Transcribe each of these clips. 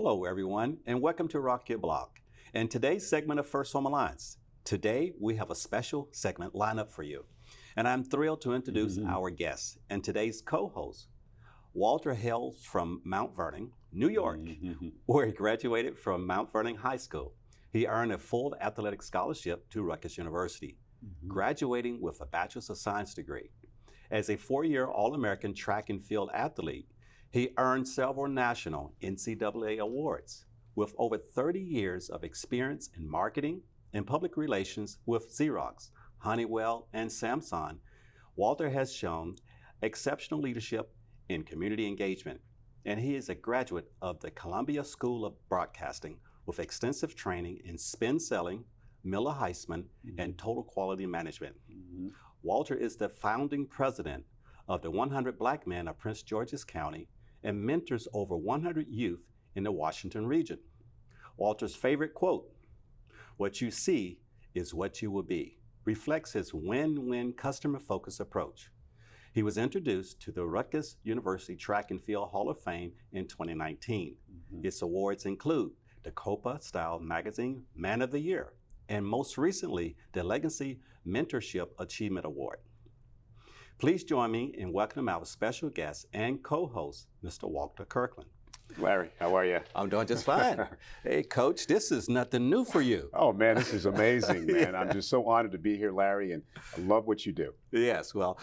Hello, everyone, and welcome to Rock Your Block. In today's segment of First Home Alliance, today we have a special segment lineup for you. And I'm thrilled to introduce our guest and today's co-host. Walter hails from Mount Vernon, New York, where he graduated from Mount Vernon High School. He earned a full athletic scholarship to Rutgers University, graduating with a Bachelor's of Science degree. As a four-year All-American track and field athlete, he earned several national NCAA awards. With over 30 years of experience in marketing and public relations with Xerox, Honeywell, and Samsung, Walter has shown exceptional leadership in community engagement, and he is a graduate of the Columbia School of Broadcasting with extensive training in spin selling, Miller Heisman, and total quality management. Walter is the founding president of the 100 Black Men of Prince George's County and mentors over 100 youth in the Washington region. Walter's favorite quote, "What you see is what you will be," reflects his win-win customer-focused approach. He was introduced to the Rutgers University Track and Field Hall of Fame in 2019. Its awards include the Copa Style Magazine Man of the Year, and most recently, the Legacy Mentorship Achievement Award. Please join me in welcoming our special guest and co-host, Mr. Walter Kirkland. Larry, how are you? I'm doing just fine. Hey, Coach, this is nothing new for you. Oh, man, this is amazing, man. I'm just so honored to be here, Larry, and I love what you do. Yes, well,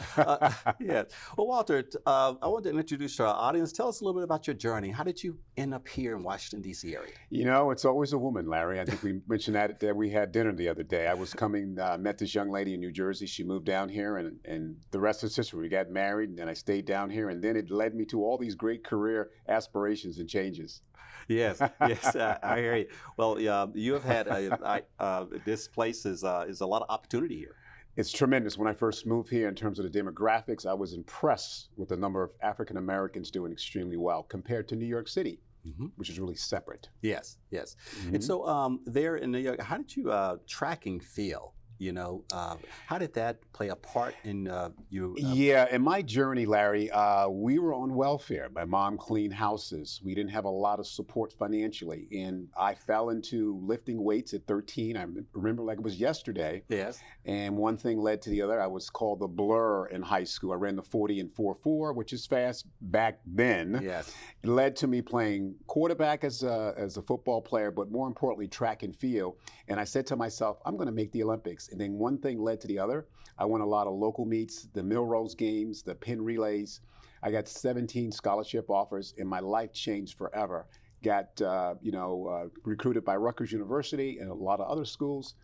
yes. Well, Walter, I want to introduce to our audience. Tell us a little bit about your journey. How did you end up here in Washington, D.C. area? You know, it's always a woman, Larry. I think we mentioned that we had dinner the other day. I was coming, met this young lady in New Jersey. She moved down here, and the rest is history. We got married, and then I stayed down here, and then it led me to all these great career aspirations and changes. Yes, yes, I hear you. Well, you have had this place is a lot of opportunity here. It's tremendous. When I first moved here, in terms of the demographics, I was impressed with the number of African Americans doing extremely well compared to New York City, which is really separate. Yes, yes. And so there in New York, how did you track and field? You know, how did that play a part in you? Yeah, in my journey, Larry, we were on welfare. My mom cleaned houses. We didn't have a lot of support financially. And I fell into lifting weights at 13. I remember like it was yesterday. Yes. And one thing led to the other. I was called the Blur in high school. I ran the 40 and 4.4, which is fast back then. Yes. It led to me playing quarterback as a football player, but more importantly, track and field. And I said to myself, I'm going to make the Olympics. And then one thing led to the other. I won a lot of local meets, the Milrose games, the pin relays. I got 17 scholarship offers, and my life changed forever. Got recruited by Rutgers University and a lot of other schools,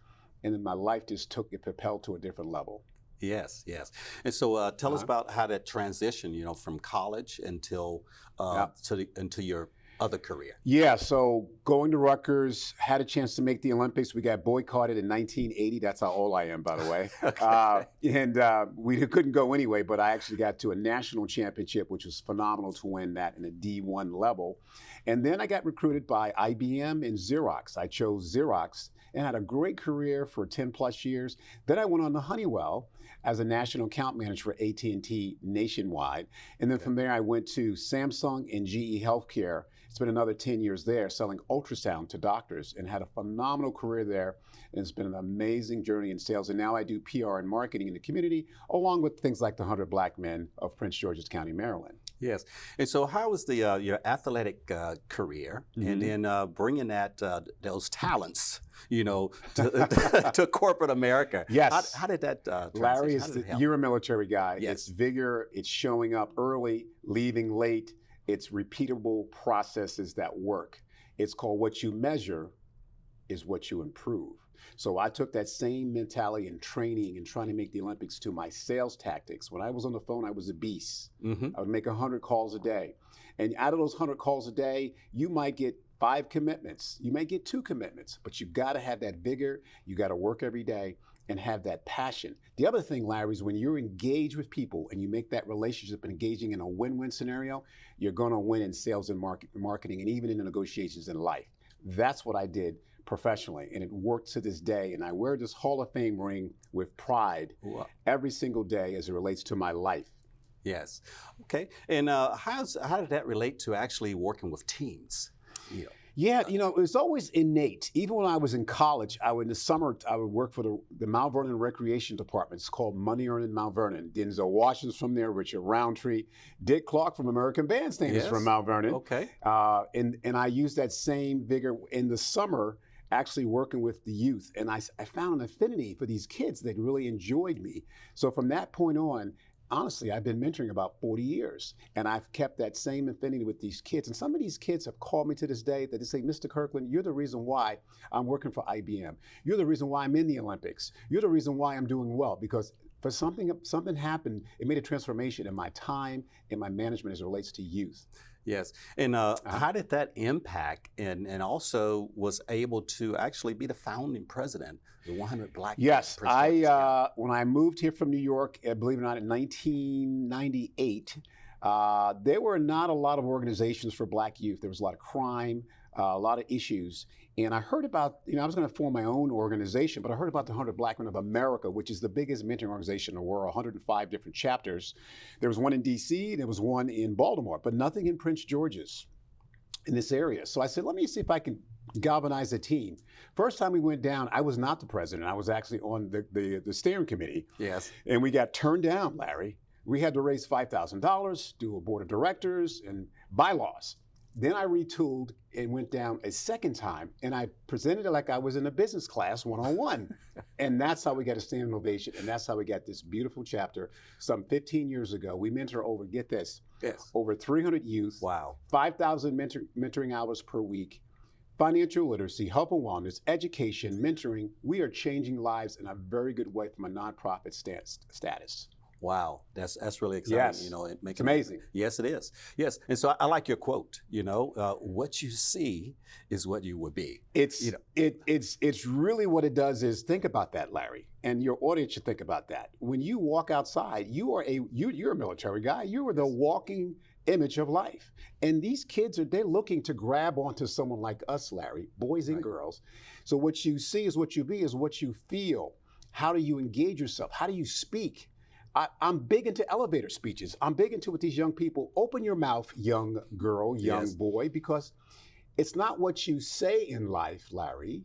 and then my life just took it propelled to a different level. Yes, yes. And so tell us about how that transition, you know, from college until into your other career. Yeah, so going to Rutgers, had a chance to make the Olympics. We got boycotted in 1980. That's how old I am, by the way. We couldn't go anyway, but I actually got to a national championship, which was phenomenal to win that in a D1 level. And then I got recruited by IBM and Xerox. I chose Xerox and had a great career for 10 plus years. Then I went on to Honeywell as a national account manager for AT&T nationwide. And then from there, I went to Samsung and GE Healthcare. Spent another 10 years there selling ultrasound to doctors and had a phenomenal career there. And it's been an amazing journey in sales. And now I do PR and marketing in the community, along with things like the 100 Black Men of Prince George's County, Maryland. Yes. And so how was the your athletic career and then bringing those talents, you know, to corporate America? Yes. How did that Larry, you're a military guy. Yes. It's vigor. It's showing up early, leaving late. It's repeatable processes that work. It's called what you measure is what you improve. So I took that same mentality and training and trying to make the Olympics to my sales tactics. When I was on the phone, I was a beast. I would make 100 calls a day. And out of those 100 calls a day, you might get 5 commitments. You may get 2 commitments, but you got to have that vigor. You got to work every day and have that passion. The other thing, Larry, is when you're engaged with people and you make that relationship engaging in a win-win scenario, you're going to win in sales and marketing and even in the negotiations in life. That's what I did professionally, and it worked to this day. And I wear this Hall of Fame ring with pride every single day as it relates to my life. Yes. Okay. And how did that relate to actually working with teams? Yeah, it was always innate. Even when I was in college, in the summer, I would work for the Mount Vernon Recreation Department. It's called Money Earning Mount Vernon. Denzel Washington's from there, Richard Roundtree, Dick Clark from American Bandstand is from Mount Vernon. Okay. And I used that same vigor in the summer, actually working with the youth. And I found an affinity for these kids that really enjoyed me. So from that point on, honestly, I've been mentoring about 40 years, and I've kept that same affinity with these kids. And some of these kids have called me to this day that they say, Mr. Kirkland, you're the reason why I'm working for IBM. You're the reason why I'm in the Olympics. You're the reason why I'm doing well, because for something happened, it made a transformation in my time, in my management as it relates to youth. Yes. And how did that impact and also was able to actually be the founding president, the 100 Black? Yes. When I moved here from New York, believe it or not, in 1998, there were not a lot of organizations for Black youth. There was a lot of crime, a lot of issues. And I heard about, I was going to form my own organization, but I heard about the 100 Black Men of America, which is the biggest mentoring organization in the world, 105 different chapters. There was one in DC, there was one in Baltimore, but nothing in Prince George's in this area. So I said, let me see if I can galvanize a team. First time we went down, I was not the president. I was actually on the steering committee. Yes. And we got turned down, Larry. We had to raise $5,000, do a board of directors and bylaws. Then I retooled and went down a second time, and I presented it like I was in a business class one-on-one. And that's how we got a standing ovation, and that's how we got this beautiful chapter. Some 15 years ago, we mentor over, get this, over 300 youth. Wow. 5,000 mentoring hours per week. Financial literacy, health and wellness, education, mentoring. We are changing lives in a very good way from a nonprofit status. Wow, that's really exciting. Yes. It's amazing. Yes, it is. Yes, and so I like your quote. What you see is what you will be. It's really what it does is think about that, Larry, and your audience should think about that. When you walk outside, you're a military guy. You are the walking image of life, and these kids they're looking to grab onto someone like us, Larry, boys and girls. So what you see is what you be, is what you feel. How do you engage yourself? How do you speak? I'm big into elevator speeches. I'm big into with these young people. Open your mouth, young girl, young boy, because it's not what you say in life, Larry.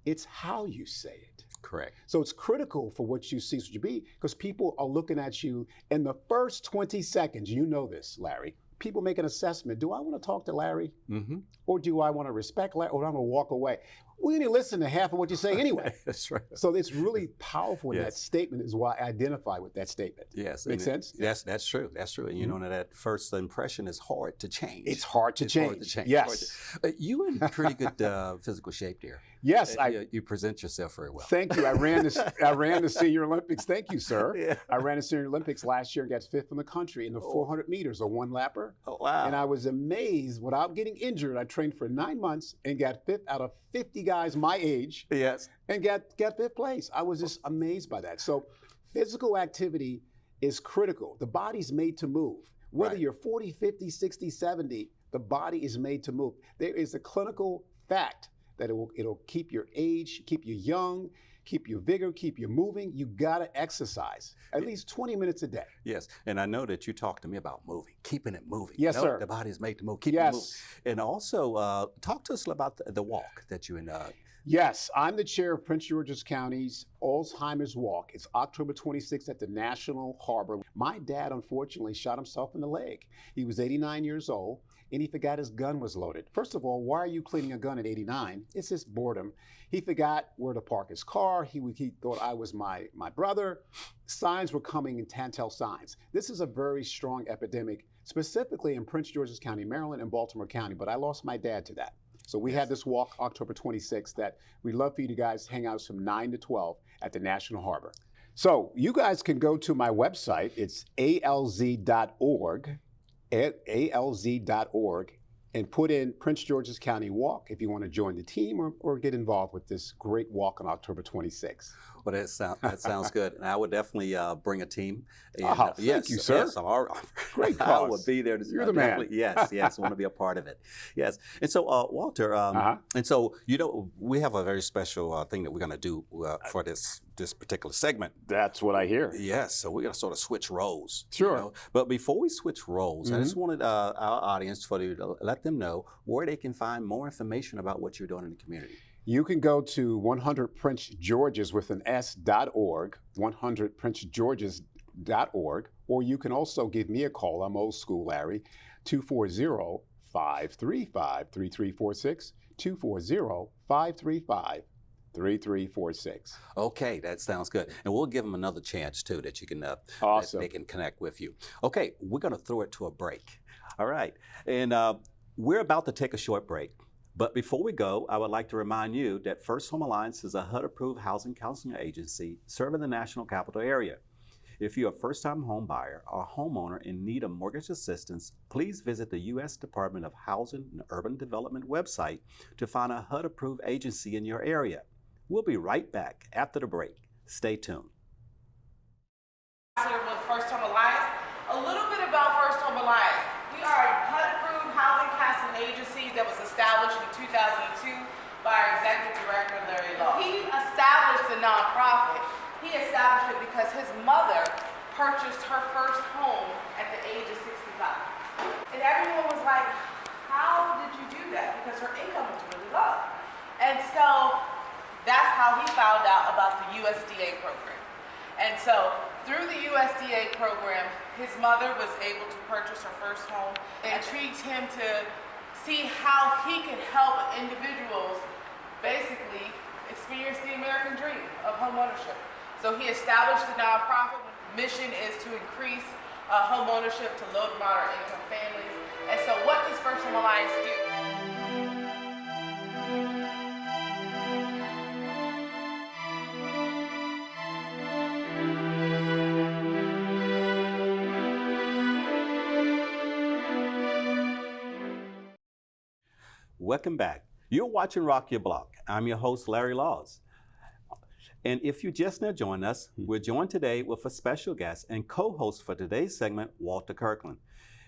It's how you say it. Correct. So it's critical for what you see, what you be, because people are looking at you in the first 20 seconds. You know this, Larry. People make an assessment. Do I want to talk to Larry? Mm-hmm. Or do I want to respect Larry? Or do I want to walk away? We didn't listen to half of what you say anyway. That's right. So it's really powerful in that statement is why I identify with that statement. Yes. Make sense? Yes, that's true. That's true. And that first impression is hard to change. It's hard to change. Yes. You in pretty good physical shape, dear. Yes. You present yourself very well. Thank you. I ran the Senior Olympics. Thank you, sir. Yeah. I ran the Senior Olympics last year and got fifth in the country in the 400 meters, a one-lapper. Oh, wow. And I was amazed without getting injured. I trained for 9 months and got fifth out of 50 guys my age. Yes. And got fifth place. I was just amazed by that. So physical activity is critical. The body's made to move. Whether you're 40, 50, 60, 70, the body is made to move. There is a clinical fact that it'll keep your age, keep you young, keep you vigor, keep you moving. You gotta exercise at least 20 minutes a day. Yes, and I know that you talked to me about moving, keeping it moving. Yes, sir. The body is made to move, keep it moving. And also, talk to us about the walk that you and Yes, I'm the chair of Prince George's County's Alzheimer's Walk. It's October 26th at the National Harbor. My dad, unfortunately, shot himself in the leg. He was 89 years old, and he forgot his gun was loaded. First of all, why are you cleaning a gun at 89? It's just boredom. He forgot where to park his car. He thought I was my brother. Signs were coming in telltale signs. This is a very strong epidemic, specifically in Prince George's County, Maryland, and Baltimore County, but I lost my dad to that. So we had this walk October 26th that we'd love for you to guys hang out from 9 to 12 at the National Harbor. So you guys can go to my website. It's alz.org, alz.org, and put in Prince George's County Walk if you want to join the team or get involved with this great walk on October 26th. but that sounds good. And I would definitely bring a team. And, thank you, sir. Yes, Great I cause. would be there. You're the man. Yes, I want to be a part of it. Yes. And so, Walter, and so, we have a very special thing that we're going to do for this particular segment. That's what I hear. Yes, so we're going to sort of switch roles. Sure. But before we switch roles, I just wanted our audience to let them know where they can find more information about what you're doing in the community. You can go to 100 Prince George's with an S.org, 100princegeorges.org, or you can also give me a call. I'm old school, Larry, 240-535-3346, 240-535-3346. Okay, that sounds good. And we'll give them another chance, too, that you can Awesome. that they can connect with you. Okay, we're going to throw it to a break. All right. And we're about to take a short break. But before we go, I would like to remind you that First Home Alliance is a HUD-approved housing counseling agency serving the National Capital Area. If you're a first-time home buyer or homeowner in need of mortgage assistance, please visit the U.S. Department of Housing and Urban Development website to find a HUD-approved agency in your area. We'll be right back after the break. Stay tuned. With First Home Alliance, a little bit about First Home Alliance. We are a HUD-approved housing counseling agency that was established in 2002 by our executive director, Larry Law. He established the nonprofit. He established it because his mother purchased her first home at the age of 65. And everyone was like, how did you do that? Because her income was really low. And so that's how he found out about the USDA program. And so through the USDA program, his mother was able to purchase her first home. It intrigued him to see how he could help individuals basically experience the American dream of homeownership. So he established the nonprofit. Mission is to increase homeownership to low to moderate income families. And so what does First Home Alliance do? Welcome back. You're watching Rock Your Block. I'm your host, Larry Laws. And if you just now joined us, we're joined today with a special guest and co-host for today's segment, Walter Kirkland.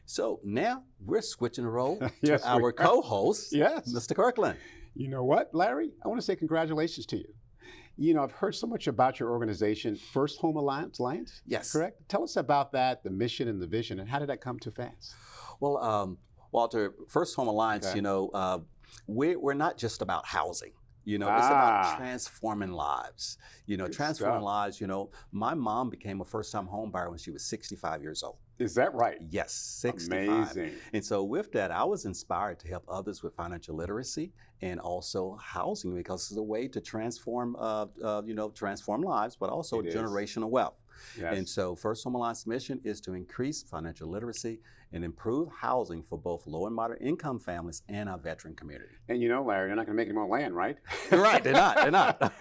So now we're switching the role Yes, to our co-host, Yes. Mr. Kirkland. You know what, Larry? I want to say congratulations to you. You know, I've heard so much about your organization, First Home Alliance, Yes. correct? Tell us about that, the mission and the vision, and how did that come to pass? Well, Walter, First Home Alliance, Okay. we're not just about housing. It's about transforming lives. Transforming lives. My mom became a first-time home buyer when she was 65 years old. Is that right? Yes, 65. Amazing. And so with that, I was inspired to help others with financial literacy and also housing because it's a way to transform lives, but also It is. generational wealth. Yes. And so First Home Alliance mission is to increase financial literacy and improve housing for both low and moderate income families and our veteran community. And Larry, they're not going to make any more land, right? Right, they're not.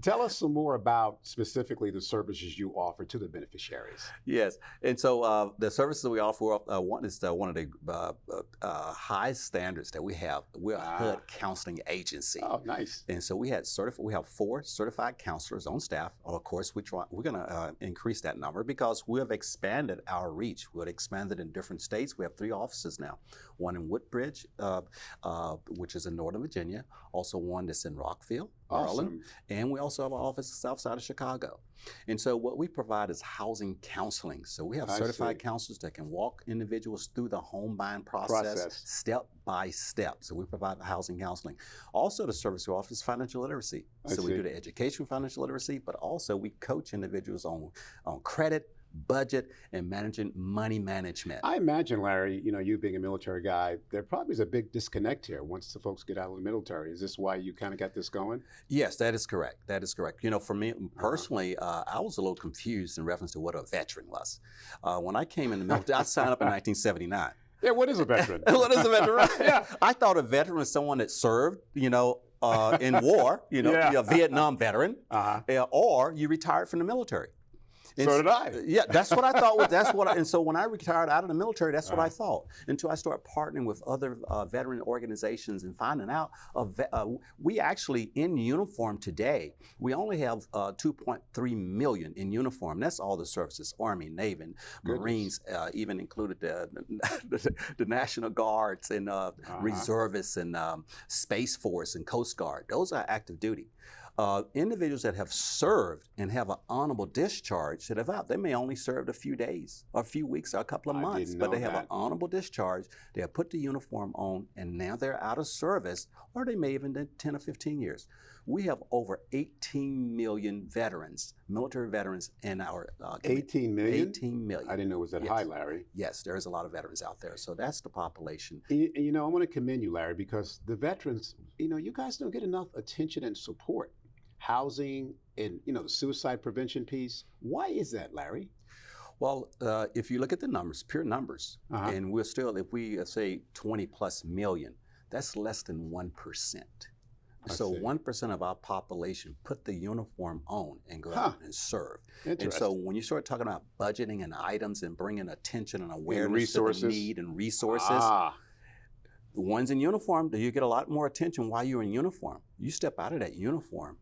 Tell us some more about specifically the services you offer to the beneficiaries. Yes, and so the services we offer, one is one of the high standards that we have. We're a HUD counseling agency. Oh, nice. And so we have 4 certified counselors on staff. Of course, we're going to increase that number because we have expanded our reach. We've expanded in different states. We have 3 offices now. One in Woodbridge, which is in Northern Virginia. Also one that's in Rockville, Maryland. Awesome. And we also have an office south side of Chicago. And so what we provide is housing counseling. So we have certified counselors that can walk individuals through the home buying process step by step. So we provide housing counseling. Also the service we offer is financial literacy. So we do the education financial literacy, but also we coach individuals on credit, budget, and managing money management. I imagine, Larry, you being a military guy, there probably is a big disconnect here once the folks get out of the military. Is this why you kind of got this going? Yes, that is correct. That is correct. For me personally, I was a little confused in reference to what a veteran was. When I came in the military, I signed up in 1979. Yeah, what is a veteran? What is a veteran? Right? Yeah. I thought a veteran was someone that served, in war, you're a Vietnam veteran, or you retired from the military. And So did I. Yeah, that's what I thought. And so when I retired out of the military, that's what I thought. Until I started partnering with other veteran organizations and finding out we actually in uniform today, we only have 2.3 million in uniform. That's all the services: Army, Navy, Marines, even included the National Guards and reservists and Space Force and Coast Guard. Those are active duty. Individuals that have served and have an honorable discharge that have out, they may only served a few days or a few weeks or a couple of months, but they have an honorable discharge. They have put the uniform on and now they're out of service, or they may even did 10 or 15 years. We have over 18 million veterans, military veterans in our 18 million? 18 million. I didn't know it was that high, Larry. Yes, there's a lot of veterans out there. So that's the population. You know, I want to commend you, Larry, because the veterans, you know, you guys don't get enough attention and support. Housing and, you know, the suicide prevention piece. Why is that, Larry? Well, if you look at the numbers, pure numbers, and we're still, if we say 20 plus million, that's less than 1%. So 1% of our population put the uniform on and go out and serve. And so when you start talking about budgeting and items and bringing attention and awareness to the need and resources, the ones in uniform, you get a lot more attention while you're in uniform. You step out of that uniform,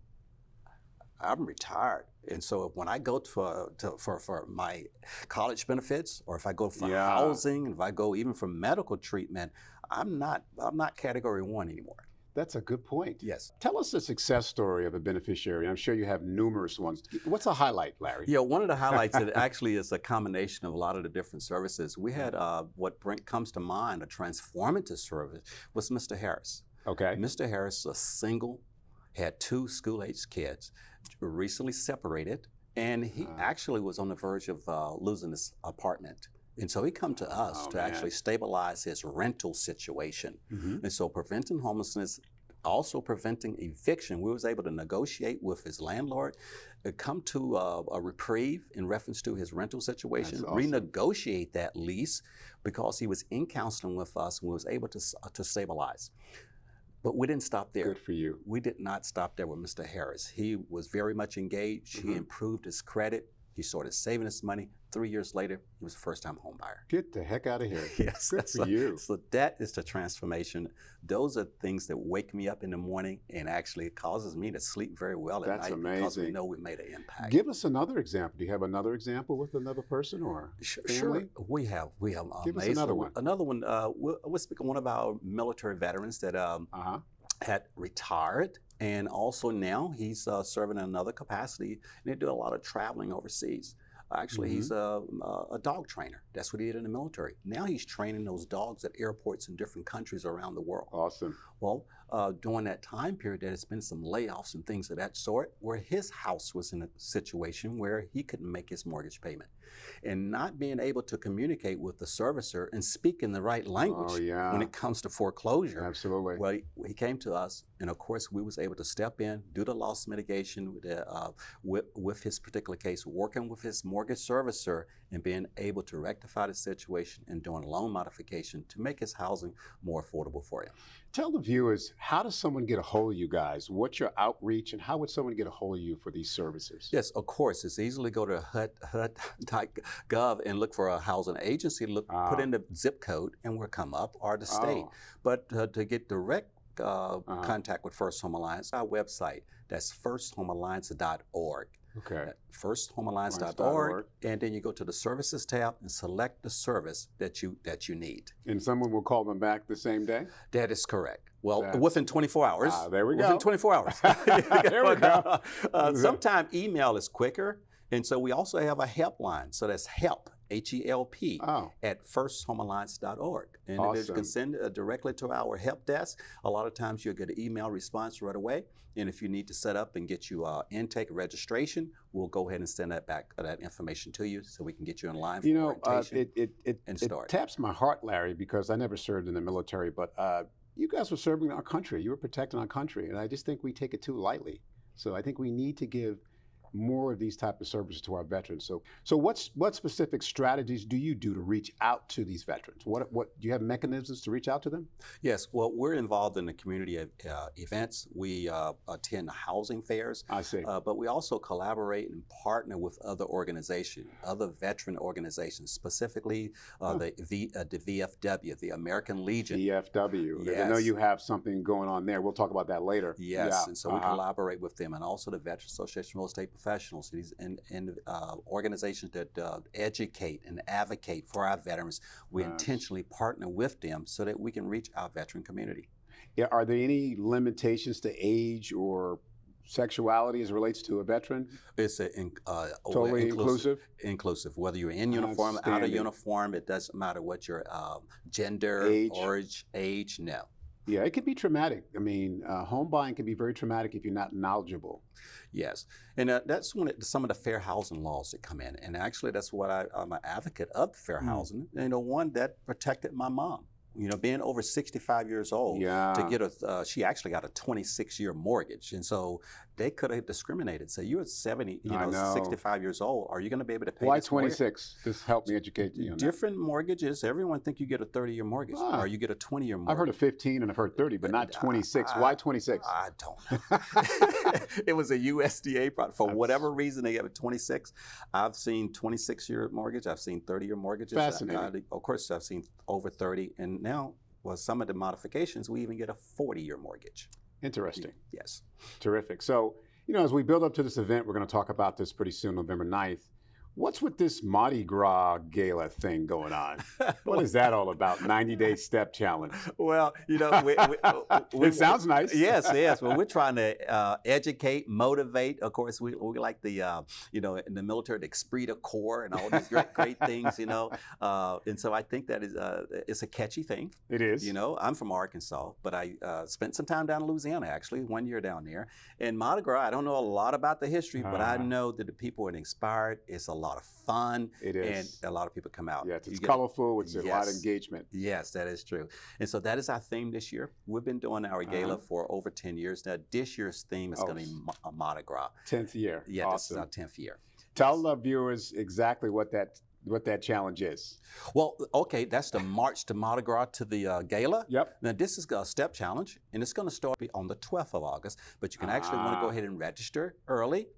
I'm retired. And so when I go for my college benefits, or if I go for housing, if I go even for medical treatment, I'm not category 1 anymore. That's a good point. Yes. Tell us the success story of a beneficiary. I'm sure you have numerous ones. What's a highlight, Larry? Yeah, one of the highlights that actually is a combination of a lot of the different services. We had what comes to mind, a transformative service, was Mr. Harris. Okay. Mr. Harris, a single, had 2 school-aged kids, recently separated, and he actually was on the verge of losing his apartment. And so he come to us to actually stabilize his rental situation. And so preventing homelessness, also preventing eviction, we was able to negotiate with his landlord, come to a reprieve in reference to his rental situation, renegotiate that lease because he was in counseling with us and we was able to stabilize. But we didn't stop there. Good for you. We did not stop there with Mr. Harris. He was very much engaged. He improved his credit. He started saving his money. 3 years later, he was a first-time home buyer. Get the heck out of here. Yes. Good for you. So that is the transformation. Those are things that wake me up in the morning and actually causes me to sleep very well at night. That's amazing. Because we know we made an impact. Give us another example. Do you have another example with another person or family? Sure. We have Give amazing. us another one. Another one, we'll speak of one of our military veterans that had retired, and also now he's serving in another capacity, and they do a lot of traveling overseas. Actually, he's a dog trainer. That's what he did in the military. Now he's training those dogs at airports in different countries around the world. Awesome. Well, during that time period, there's been some layoffs and things of that sort where his house was in a situation where he couldn't make his mortgage payment. And not being able to communicate with the servicer and speak in the right language when it comes to foreclosure. Absolutely. Well, he came to us, and of course, we was able to step in, do the loss mitigation with his particular case, working with his mortgage servicer and being able to rectify the situation and doing a loan modification to make his housing more affordable for him. Tell the viewers, how does someone get a hold of you guys? What's your outreach, and how would someone get a hold of you for these services? Yes, of course. It's easily go to HUD.gov and look for a housing agency, put in the zip code, and we'll come up, or the state. But to get direct contact with First Home Alliance, our website, that's firsthomealliance.org. Okay. Firsthomealliance.org, and then you go to the services tab and select the service that you need. And someone will call them back the same day? That is correct. Well, within 24 hours. There we go. Within 24 hours. There we go. Sometimes email is quicker, and so we also have a helpline. So that's help, HELP, at firsthomealliance.org. And you can send it directly to our help desk. A lot of times you'll get an email response right away. And if you need to set up and get you intake registration, we'll go ahead and send that information to you so we can get you in line for orientation and start. It taps my heart, Larry, because I never served in the military, but you guys were serving our country. You were protecting our country, and I just think we take it too lightly. So I think we need to give more of these type of services to our veterans. So what specific strategies do you do to reach out to these veterans? What do you have mechanisms to reach out to them? Yes, well, we're involved in the community events. We attend housing fairs. I see. But we also collaborate and partner with other organizations, other veteran organizations, specifically the VFW, the American Legion. VFW. Yes. I know you have something going on there. We'll talk about that later. Yes, yeah. And so we collaborate with them, and also the Veteran Association of Real Estate Professionals, these and organizations that educate and advocate for our veterans. We intentionally partner with them so that we can reach our veteran community. Yeah, are there any limitations to age or sexuality as it relates to a veteran? It's totally inclusive. Inclusive. Whether you're in uniform, out of uniform, it doesn't matter what your gender, age, no. Yeah, it can be traumatic. I mean, home buying can be very traumatic if you're not knowledgeable. Yes, and that's some of the fair housing laws that come in, and actually that's what I'm an advocate of fair housing. You know, one that protected my mom. You know, being over 65 years old to get she actually got a 26-year mortgage, and so they could have discriminated. So you're 70, 65 years old. Are you going to be able to pay? Why 26? Just help me educate you on different mortgages. Everyone think you get a 30-year mortgage, or you get a 20-year mortgage. I've heard of 15 and I've heard 30, but not 26. Why 26? I don't know. It was a USDA product. For whatever reason, they have a 26. I've seen 26-year mortgage. I've seen 30-year mortgages. Fascinating. Of course, I've seen over 30, and now, well, some of the modifications, we even get a 40-year mortgage. Interesting. Yes. Terrific. So, you know, as we build up to this event, we're going to talk about this pretty soon, November 9th. What's with this Mardi Gras gala thing going on? What is that all about? 90-day step challenge. Well, you know, it sounds nice. Yes, yes. Well, we're trying to educate, motivate. Of course, we like the, you know, in the military, the esprit de corps and all these great things, you know. And so I think that is it's a catchy thing. It is. You know, I'm from Arkansas, but I spent some time down in Louisiana, actually, 1 year down there. And Mardi Gras, I don't know a lot about the history, but I know that the people are inspired. It's a lot of fun. It is. And a lot of people come out. Yes, it's colorful. It's a lot of engagement. Yes, that is true. And so that is our theme this year. We've been doing our gala for over 10 years now. This year's theme is going to be Mardi Gras. 10th year. Yeah, awesome. This is our 10th year. Tell the viewers exactly what that challenge is. Well, okay, that's the March to Mardi Gras to the gala. Yep. Now, this is a step challenge, and it's going to start on the 12th of August, but you can actually want to go ahead and register early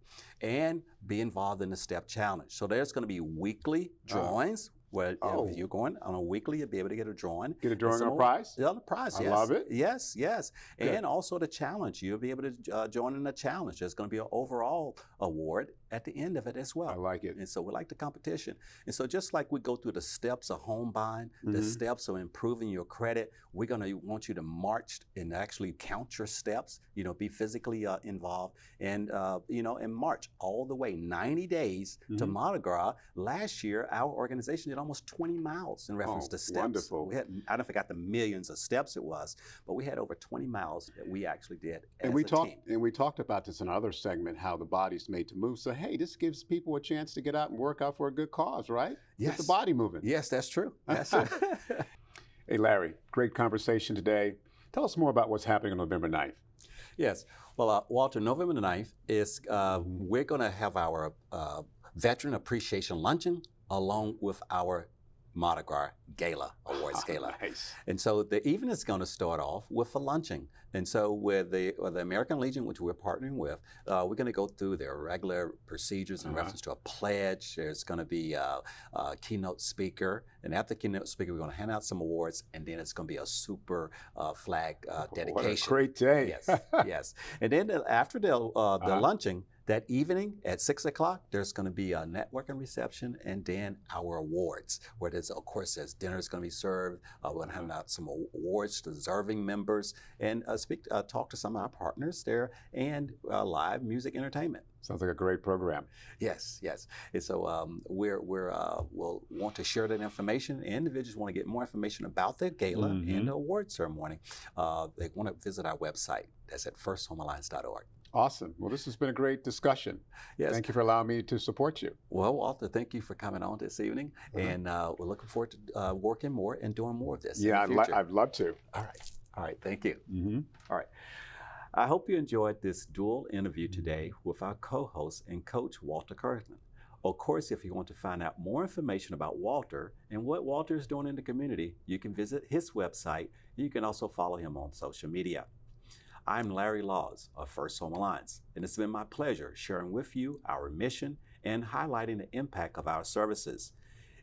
and be involved in the step challenge. So there's going to be weekly drawings. Where if you're going on a weekly, you'll be able to get a drawing. Get a drawing on a prize? Yeah, on a prize, yes. I love it. Yes, yes. Good. And also the challenge. You'll be able to join in the challenge. There's going to be an overall award at the end of it as well. I like it. And so we like the competition. And so just like we go through the steps of home buying, the steps of improving your credit, we're going to want you to march and actually count your steps, you know, be physically involved and, you know, and march all the way 90 days to Mardi Gras. Last year, our organization did almost 20 miles in reference to steps. Wonderful. We had, I don't forget the millions of steps it was, but we had over 20 miles that we actually did as and we a team. And we talked about this in another segment, how the body's made to move. So, hey, this gives people a chance to get out and work out for a good cause, right? Yes. Get the body moving. Yes, that's true. That's true. Hey, Larry, great conversation today. Tell us more about what's happening on November 9th. Yes. Well, Walter, November the 9th is, we're going to have our Veteran Appreciation Luncheon along with our Mardi Gras Gala, Awards Gala. Nice. And so the evening is going to start off with a luncheon. And so with the American Legion, which we're partnering with, we're going to go through their regular procedures in reference to a pledge. There's going to be a keynote speaker. And after the keynote speaker, we're going to hand out some awards. And then it's going to be a super flag dedication. What a great day. Yes, yes. And then after the luncheon, that evening at 6 o'clock, there's going to be a networking reception and then our awards, where there's, of course, there's dinner is going to be served. We're going to hand out some awards to deserving members and talk to some of our partners there and live music entertainment. Sounds like a great program. Yes, yes. And so we'll want to share that information. Individuals want to get more information about the gala and the award ceremony. They want to visit our website. That's at firsthomealliance.org. Awesome. Well, this has been a great discussion. Yes. Thank you for allowing me to support you. Well, Walter, thank you for coming on this evening. And we're looking forward to working more and doing more of this. Yeah, I'd love to. All right. All right. Thank you. All right. I hope you enjoyed this dual interview today with our co-host and coach, Walter Kirkland. Of course, if you want to find out more information about Walter and what Walter is doing in the community, you can visit his website. You can also follow him on social media. I'm Larry Laws of First Home Alliance, and it's been my pleasure sharing with you our mission and highlighting the impact of our services.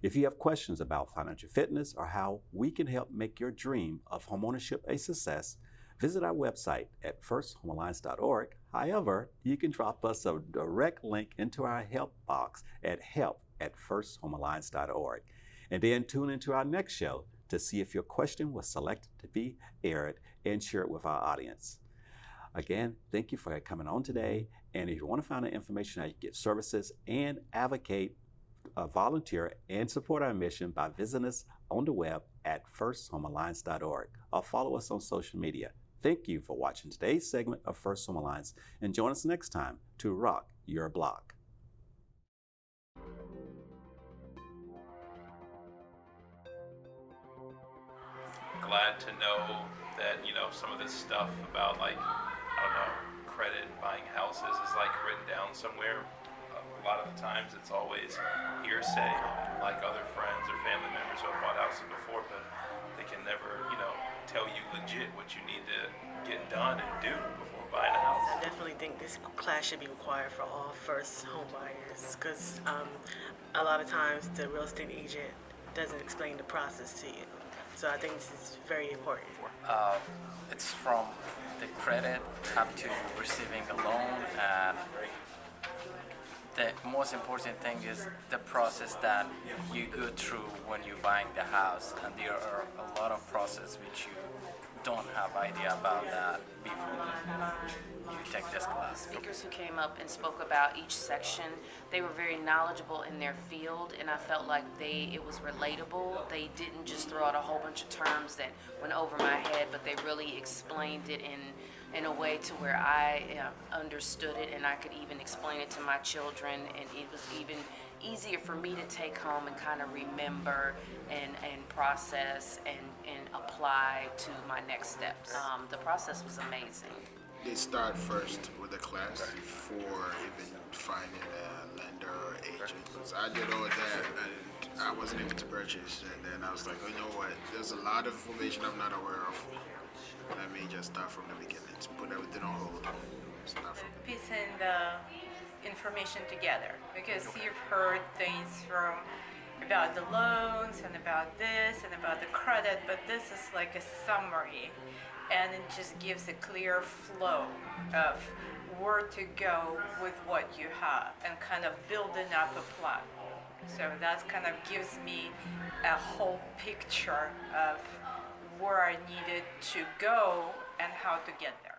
If you have questions about financial fitness or how we can help make your dream of homeownership a success, visit our website at firsthomealliance.org. However, you can drop us a direct link into our help box at help@firsthomealliance.org. And then tune into our next show to see if your question was selected to be aired and share it with our audience. Again, thank you for coming on today. And if you want to find out information how you get services and advocate, volunteer, and support our mission by visiting us on the web at firsthomealliance.org or follow us on social media. Thank you for watching today's segment of First Home Alliance, and join us next time to rock your block. Glad to know that, some of this stuff about credit and buying houses is written down somewhere. A lot of the times it's always hearsay, like other friends or family members who have bought houses before, but they can never, tell you legit what you need to get done and do before buying a house. I definitely think this class should be required for all first home buyers because a lot of times the real estate agent doesn't explain the process to you. So I think this is very important. It's from the credit up to receiving a loan, and the most important thing is the process that you go through when you're buying the house, and there are a lot of process which you don't have idea about that before you take this class. Speakers who came up and spoke about each section, they were very knowledgeable in their field, and I felt like it was relatable. They didn't just throw out a whole bunch of terms that went over my head, but they really explained it in a way to where I understood it, and I could even explain it to my children, and it was even easier for me to take home and kind of remember and process and apply to my next steps. The process was amazing. They start first with a class before even finding a lender or agent. So I did all that and I wasn't able to purchase, and then I was like, oh, you know what, there's a lot of information I'm not aware of. Let me just start from the beginning, to put everything on hold. Start from Piecing the information together, because you've heard things about the loans and about this and about the credit, but this is like a summary, and it just gives a clear flow of where to go with what you have and kind of building up a plan. So that kind of gives me a whole picture of where I needed to go and how to get there.